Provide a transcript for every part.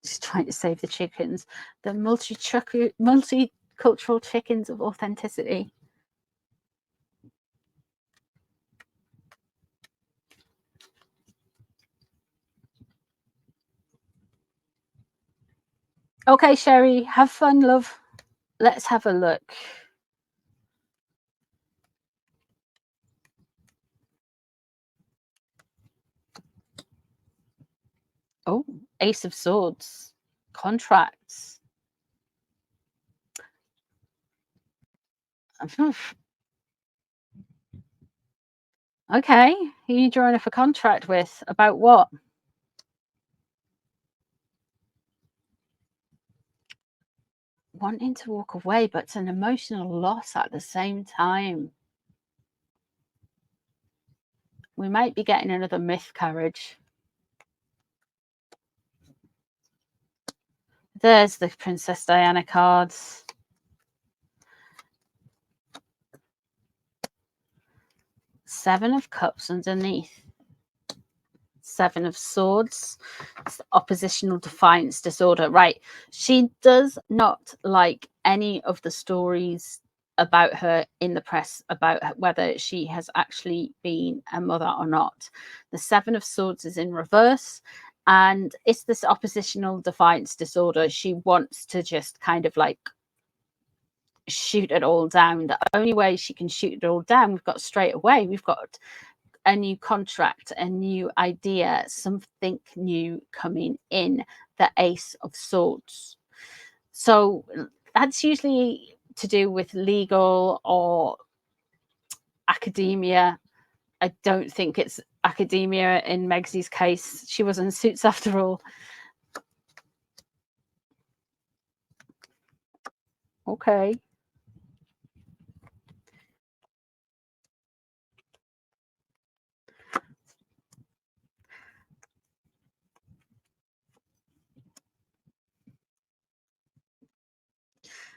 She's trying to save the chickens. The multicultural chickens of authenticity. Okay, Sherry, have fun, love. Let's have a look. Oh, Ace of Swords. Contracts. Okay, who are you drawing up a contract with? About what? Wanting to walk away, but it's an emotional loss at the same time. We might be getting another miscarriage. There's the Princess Diana cards. Seven of Cups underneath. Seven of Swords. It's oppositional defiance disorder. Right. She does not like any of the stories about her in the press about whether she has actually been a mother or not. The Seven of Swords is in reverse, and it's this oppositional defiance disorder. She wants to just kind of like shoot it all down. The only way she can shoot it all down, we've got straight away, we've got a new contract, a new idea, something new coming in, the Ace of Swords. So that's usually to do with legal or academia. I don't think it's academia in Megsy's case. She was in Suits after all. Okay.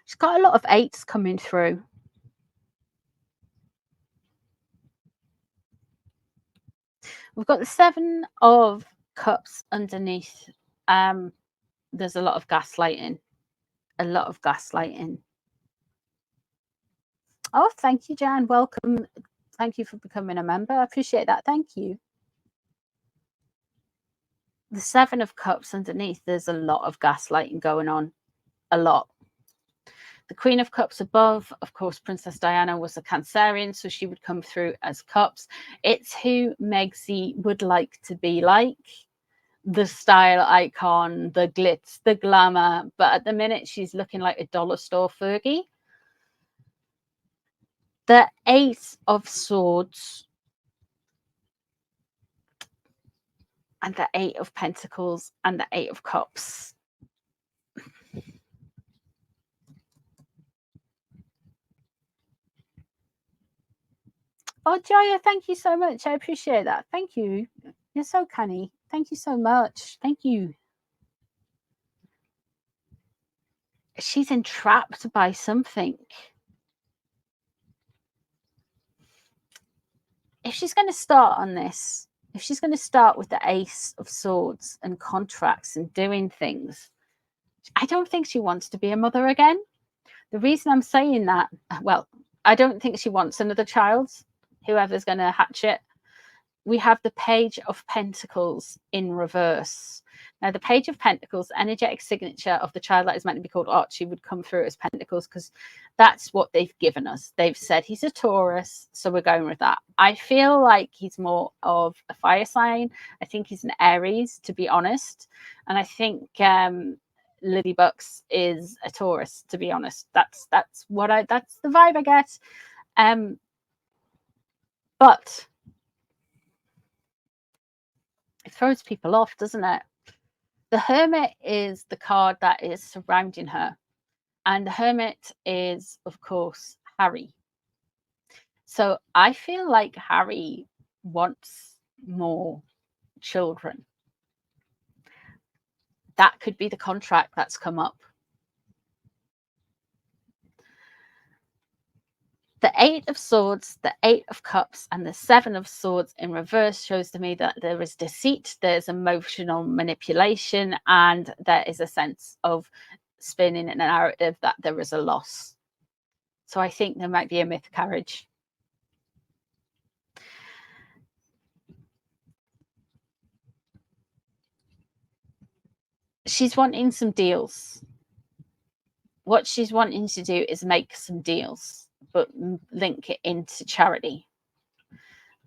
She's got a lot of eights coming through. We've got the Seven of Cups underneath. There's a lot of gaslighting. A lot of gaslighting. Oh, thank you, Jan. Welcome. Thank you for becoming a member. I appreciate that. Thank you. The Seven of Cups underneath, there's a lot of gaslighting going on. A lot. The Queen of Cups above, of course, Princess Diana was a Cancerian, so she would come through as Cups. It's who Megsy would like to be like. The style icon, the glitz, the glamour. But at the minute, she's looking like a dollar store Fergie. The Ace of Swords and the Eight of Pentacles and the Eight of Cups. Oh, Jaya, thank you so much. I appreciate that. Thank you. You're so canny. Thank you so much. Thank you. She's entrapped by something. If she's going to start on this, if she's going to start with the Ace of Swords and contracts and doing things, I don't think she wants to be a mother again. The reason I'm saying that, well, I don't think she wants another child, whoever's going to hatch it. We have the Page of Pentacles in reverse. Now, the Page of Pentacles, energetic signature of the child that is meant to be called Archie, would come through as Pentacles because that's what they've given us. They've said he's a Taurus, so we're going with that. I feel like he's more of a fire sign. I think he's an Aries, to be honest. And I think Lily Bucks is a Taurus, to be honest. That's the vibe I get. But it throws people off, doesn't it? The Hermit is the card that is surrounding her. And the Hermit is, of course, Harry. So I feel like Harry wants more children. That could be the contract that's come up. The 8 of Swords, the 8 of Cups, and the 7 of Swords in reverse shows to me that there is deceit, there's emotional manipulation, and there is a sense of spinning a narrative that there is a loss. So I think there might be a miscarriage. She's wanting some deals. What she's wanting to do is make some deals, but link it into charity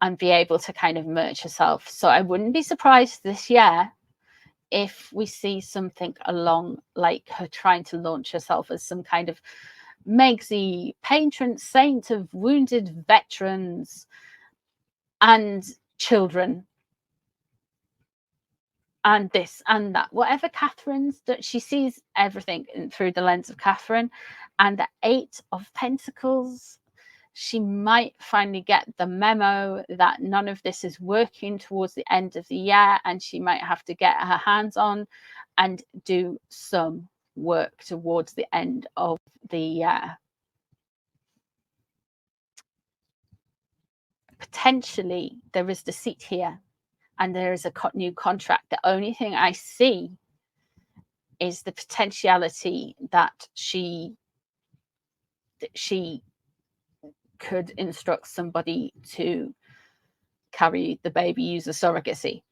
and be able to kind of merge herself. So I wouldn't be surprised this year if we see something along like her trying to launch herself as some kind of Megnancey, patron saint of wounded veterans and children. And this and that, whatever Catherine's, she sees everything through the lens of Catherine. And the 8 of Pentacles, she might finally get the memo that none of this is working towards the end of the year, and she might have to get her hands on and do some work towards the end of the year. Potentially, there is deceit here. And there is a new contract. The only thing I see is the potentiality that she could instruct somebody to carry the baby, use a surrogacy.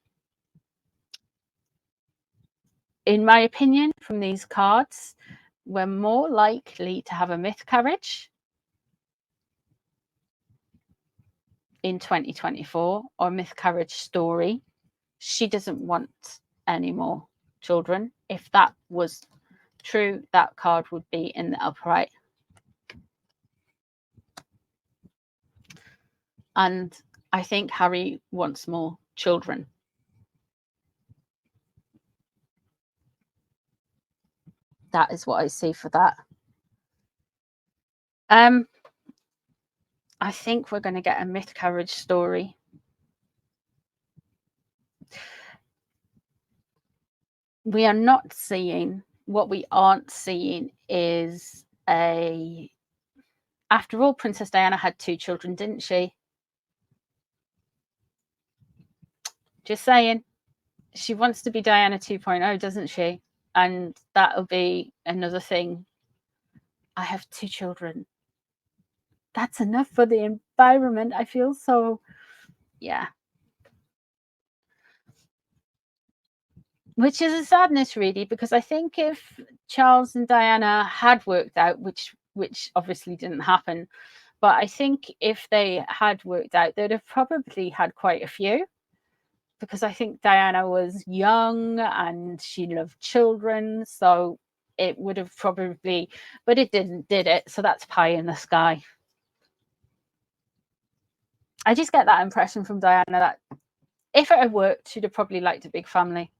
In my opinion, from these cards, we're more likely to have a miscarriage in 2024 or a miscarriage story. She doesn't want any more children. If that was true, that card would be in the upright. And I think Harry wants more children. That is what I see for that. I think we're going to get a miscarriage story. We are not seeing, what we aren't seeing is a, after all, Princess Diana had 2 children, didn't she? Just saying. She wants to be Diana 2.0, doesn't she? And that'll be another thing. I have 2 children. That's enough for the environment. I feel so, yeah. Which is a sadness, really, because I think if Charles and Diana had worked out, which obviously didn't happen, but I think if they had worked out, they'd have probably had quite a few, because I think Diana was young and she loved children, so it would have probably, but it didn't, did it? So that's pie in the sky. I just get that impression from Diana that if it had worked, she'd have probably liked a big family.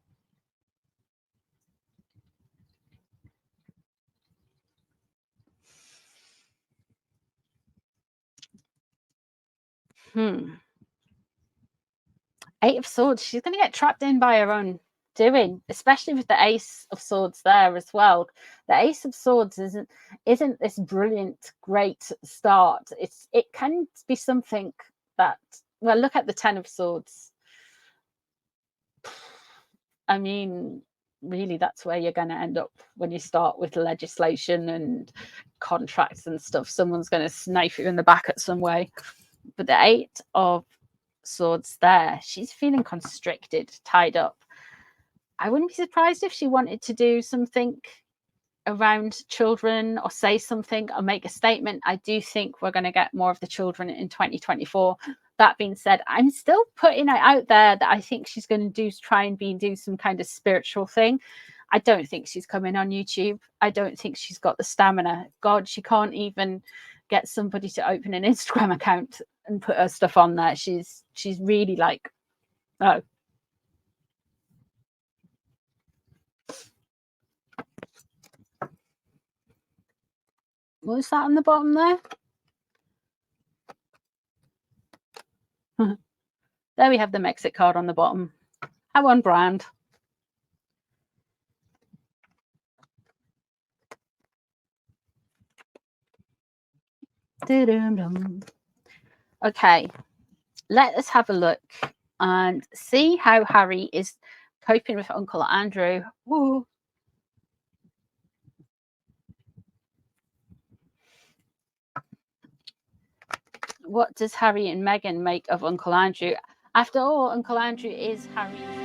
Eight of Swords, she's going to get trapped in by her own doing, especially with the Ace of Swords there as well. The Ace of Swords isn't this brilliant, great start. It can be something that, well, look at the 10 of Swords. I mean, really, that's where you're going to end up when you start with legislation and contracts and stuff. Someone's going to knife you in the back at some way. But the 8 of Swords there, she's feeling constricted, tied up. I wouldn't be surprised if she wanted to do something around children or say something or make a statement. I do think we're going to get more of the children in 2024. That being said, I'm still putting it out there that I think she's going to try and do some kind of spiritual thing. I don't think she's coming on YouTube. I don't think she's got the stamina. God, she can't even get somebody to open an Instagram account and put her stuff on there. She's really like, oh. What was that on the bottom there? There we have the Mexit card on the bottom. How on brand. Okay, let us have a look and see how Harry is coping with Uncle Andrew. Woo. What does Harry and Meghan make of Uncle Andrew? After all, Uncle Andrew is Harry's